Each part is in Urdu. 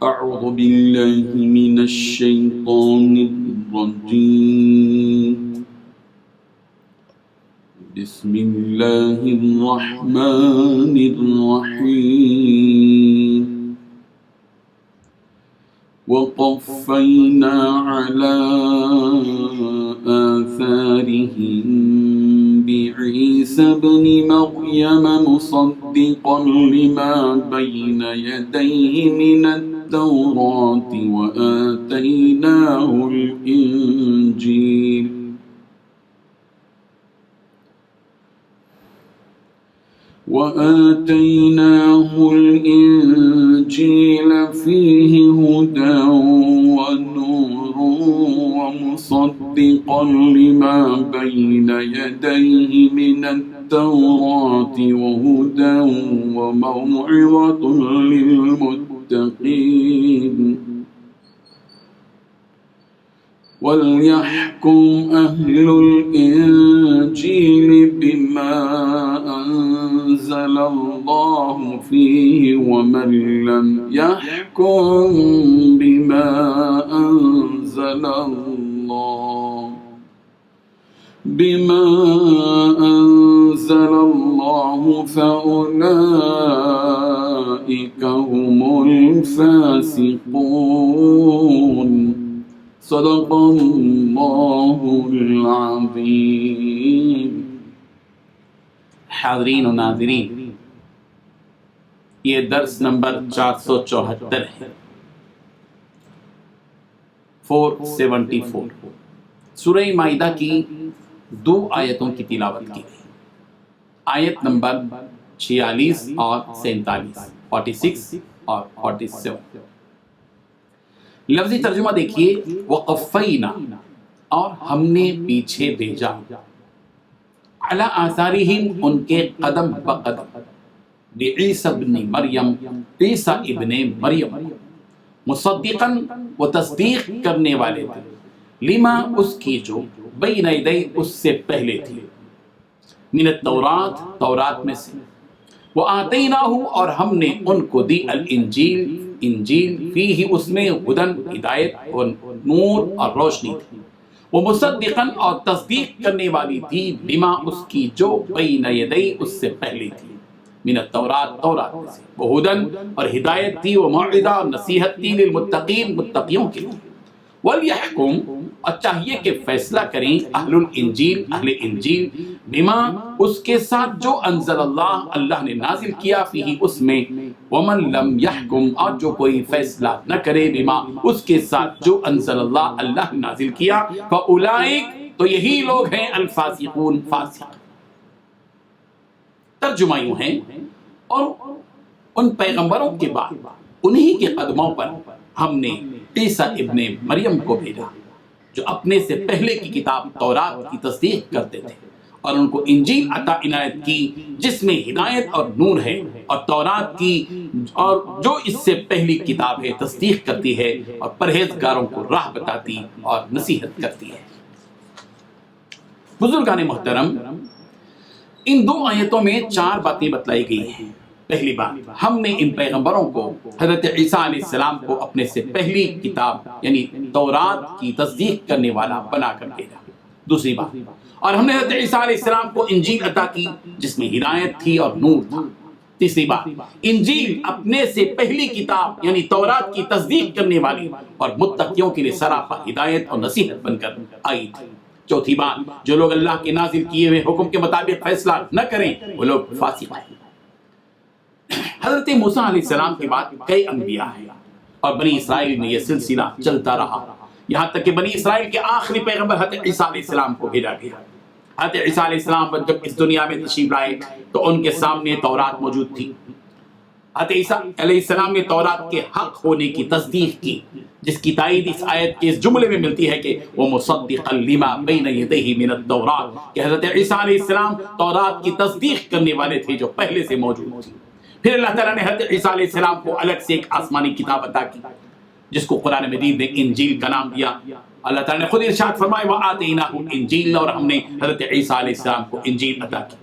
أعوذ بالله من الشيطان الرجيم بسم الله الرحمن الرحيم وقفينا على آثارهم بعيسى ابن مريم مصدقا لما بين يديه من التوراة وآتيناه الإنجيل فيه هدى ونور ومصدقا لما بين يديه من التوراة وهدى وموعظة للمتقين وليحكم أهل الإنجيل بما أنزل الله فيه ومن لم يحكم بما أنزل الله فأولئك هم الفاسقون صدق اللہ العظیم۔ حاضرین و ناظرین، یہ درس نمبر 474 ہے، 474 سورہ مائدہ کی 2 آیتوں کی تلاوت کی گئی۔ آیت نمبر 46 اور 47، 46 اور 47۔ لفظی ترجمہ دیکھیے، وقفینا، اور ہم نے پیچھے بھیجا، علی آثارہم، ان کے قدم بقدم، بعیسیٰ ابن مریم، عیسیٰ ابن مریم، مصدقاً، وہ تصدیق کرنے والے تھے، لما، اس کی جو، بین یدی، اس سے پہلے تھی، من التورات، تورات میں سے، وآتیناہ، اور ہم نے ان کو دی، الانجیل، انجیل، فیہ، اس میں، ہدن، ہدایت، اور نور، اور روشنی تھی، وہ مصدقاً، اور تصدیق کرنے والی تھی، لما، اس کی جو، بین یدی، اس سے پہلے تھی، من التورات، تورات میں سے، وہ ہدن، اور ہدایت تھی، وہ موعظہ، اور نصیحت تھی، للمتقین، متقیوں کے لیے، ولیحکم، اور چاہیے کہ فیصلہ کریں، اہل الانجیل، اہل انجیل، بما، اس کے ساتھ جو، انزل اللہ، اللہ نے نازل کیا، فیہ، اس میں، ومن لم یحکم، اور جو کوئی فیصلہ نہ کرے، بما، اس کے ساتھ جو، انزل اللہ، اللہ نے نازل کیا، فاولئک، تو یہی لوگ ہیں، الفاسقون، فاسق۔ ترجمہ یوں ہے، اور ان پیغمبروں کے بعد انہی کے قدموں پر ہم نے عیسیٰ ابن مریم کو بھیجا، جو اپنے سے پہلے کی کتاب تورات کی تصدیق کرتے تھے، اور ان کو انجیل عطا عنایت کی، جس میں ہدایت اور نور ہے، اور تورات کی، اور جو اس سے پہلی کتاب ہے، تصدیق کرتی ہے، اور پرہیزگاروں کو راہ بتاتی اور نصیحت کرتی ہے۔ بزرگان محترم، ان 2 آیتوں میں 4 باتیں بتلائی گئی ہیں۔ پہلی بات، ہم نے ان پیغمبروں کو، حضرت عیسیٰ علیہ السلام کو، اپنے سے پہلی کتاب یعنی تورات کی تصدیق کرنے والا بنا کر بھیجا۔ دوسری بات، اور ہم نے حضرت عیسیٰ علیہ السلام کو انجیل عطا کی، جس میں ہدایت تھی اور نور تھا۔ تیسری بات، انجیل اپنے سے پہلی کتاب یعنی تورات کی تصدیق کرنے والی اور متقیوں کے لیے سراپا ہدایت اور نصیحت بن کر آئی تھی۔ چوتھی بات، جو لوگ اللہ کے نازل کیے ہوئے حکم کے مطابق فیصلہ نہ کریں، وہ لوگ فاسق ہیں۔ حضرت موسیٰ علیہ السلام کے بعد کئی انبیاء ہیں، اور بنی اسرائیل میں یہ سلسلہ چلتا رہا، یہاں تک کہ بنی اسرائیل کے آخری پیغمبر حضرت عیسیٰ علیہ السلام کو بھیجا گیا۔ حضرت عیسیٰ علیہ السلام جب اس دنیا میں تشریف لائے تو ان کے سامنے تورات موجود تھی۔ حضرت عیسیٰ علیہ السلام نے تورات کے حق ہونے کی تصدیق کی، جس کی تائید اس آیت کے اس جملے میں ملتی ہے کہ وہ مصدقا لما بین یدیہ من التورات، کہ حضرت عیسیٰ علیہ السلام تورات کی تصدیق کرنے والے تھے جو پہلے سے موجود تھی۔ پھر اللہ تعالیٰ نے حضرت عیسیٰ علیہ السلام کو الگ سے ایک آسمانی کتاب عطا کی، جس کو قرآن مجید نے انجیل کا نام دیا۔ اللہ تعالیٰ نے خود ارشاد فرمایا وَآتَيْنَاهُ الْإِنْجِيلَ، اور ہم نے حضرت عیسیٰ علیہ السلام کو انجیل عطا کی۔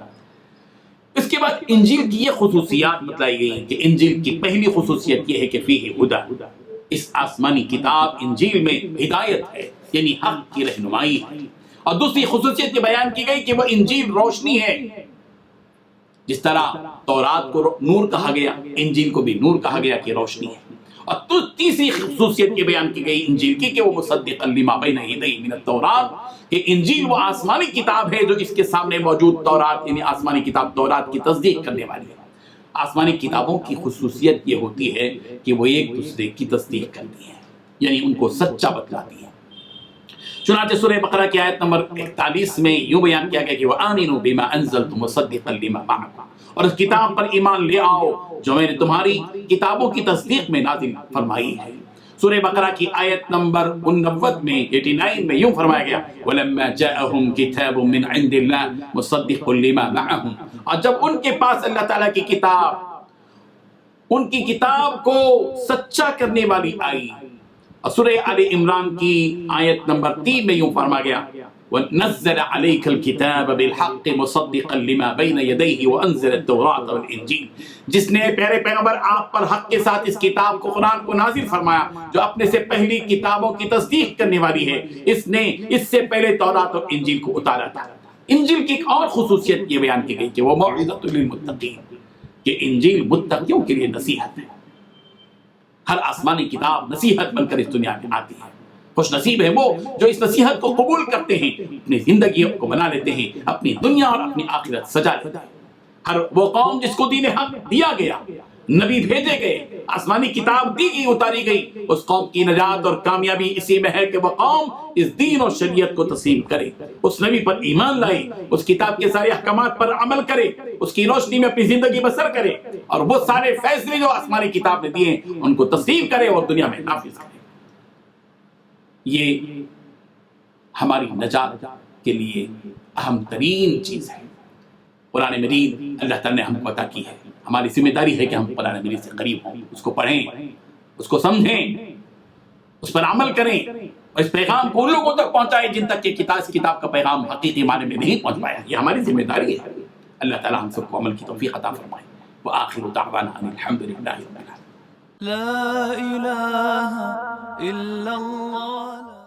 اس کے بعد انجیل کی یہ خصوصیات بتلائی گئی ہیں کہ انجیل کی پہلی خصوصیت یہ ہے کہ فیہ ہدیٰ، اس آسمانی کتاب انجیل میں ہدایت ہے، یعنی حق کی رہنمائی ہے۔ اور دوسری خصوصیت یہ بیان کی گئی کہ وہ انجیل روشنی ہے، جس طرح تورات کو نور کہا گیا، انجیل کو بھی نور کہا گیا کہ روشنی ہے۔ اور تیسری خصوصیت یہ بیان کی گئی انجیل کی کہ وہ مصدقا لما بین یدیہ من التوراۃ، کہ انجیل وہ آسمانی کتاب ہے جو اس کے سامنے موجود تورات یعنی آسمانی کتاب تورات کی تصدیق کرنے والی ہے۔ آسمانی کتابوں کی خصوصیت یہ ہوتی ہے کہ وہ ایک دوسرے کی تصدیق کرتی ہیں، یعنی ان کو سچا بتلاتی ہیں۔ چنانچہ سورہ بقرہ کی آیت نمبر 41 میں یوں بیان کیا گیا کہ وَآمِنُوا بِمَا أَنزَلْتُ مُصَدِّقًا لِمَا مَعَكُمْ، اور اس کتاب پر ایمان لے آؤ جو میں نے تمہاری کتابوں کی تصدیق میں نازل فرمائی ہے۔ سورہ بقرہ کی آیت نمبر 89 میں 89 میں یوں فرمایا گیا وَلَمَّا جَاءَهُمْ كِتَابٌ مِّنْ عِندِ اللَّهِ مُصَدِّقٌ لِمَا مَعَهُمْ، اور جب ان کے پاس اللہ تعالیٰ کی کتاب ان کی کتاب کو سچا کرنے والی آئی۔ اور سورہ آل عمران کی آیت نمبر 3 میں یوں فرمایا گیا وَنَزَّلَ عَلَيْكَ الْكِتَابَ بِالْحَقِّ مُصَدِّقًا لِمَا بَيْنَ يَدَيْهِ وَأَنزَلَ التَّوْرَاةَ وَالْإِنجِيلَ، جس نے پیارے پیغمبر آپ پر حق کے ساتھ اس کتاب کو قرآن کو نازل فرمایا جو اپنے سے پہلی کتابوں کی تصدیق کرنے والی ہے، اس نے اس سے پہلے تورات اور انجیل کو اتارا تھا۔ انجیل کی ایک اور خصوصیت یہ بیان کی گئی کہ وہ موعظۃ للمتقین، کہ انجیل متقیوں کے لیے نصیحت ہے۔ ہر آسمانی کتاب نصیحت بن کر اس دنیا میں آتی ہے۔ خوش نصیب ہے وہ جو اس نصیحت کو قبول کرتے ہیں، اپنی زندگیوں کو بنا لیتے ہیں، اپنی دنیا اور اپنی آخرت سجا لیتے ہیں۔ ہر وہ قوم جس کو دین حق دیا گیا، نبی بھیجے گئے، آسمانی کتاب دی گئی اتاری گئی، اس قوم کی نجات اور کامیابی اسی میں ہے کہ وہ قوم اس دین اور شریعت کو تسلیم کرے، اس نبی پر ایمان لائے، اس کتاب کے سارے احکامات پر عمل کرے، اس کی روشنی میں اپنی زندگی بسر کرے، اور وہ سارے فیصلے جو آسمانی کتاب نے دیے ان کو تسلیم کرے اور دنیا میں نافذ کرے۔ یہ ہماری نجات کے لیے اہم ترین چیز ہے۔ قرآن مجید اللہ تعالیٰ نے ہم کو عطا کی ہے، ہماری ذمہ داری ہے کہ ہم قرآن مجید سے قریب ہوں، اس کو پڑھیں، اس کو سمجھیں، اس پر عمل کریں، اور اس پیغام کو ان لوگوں تک پہنچائیں جن تک کہ اس کتاب کا پیغام حقیقی معنی میں نہیں پہنچ پایا۔ یہ ہماری ذمہ داری ہے۔ اللہ تعالیٰ ہم سب کو عمل کی توفیق عطا فرمائے۔ وآخر دعوانا ان الحمد للہ رب العالمین۔ لا إله إلا الله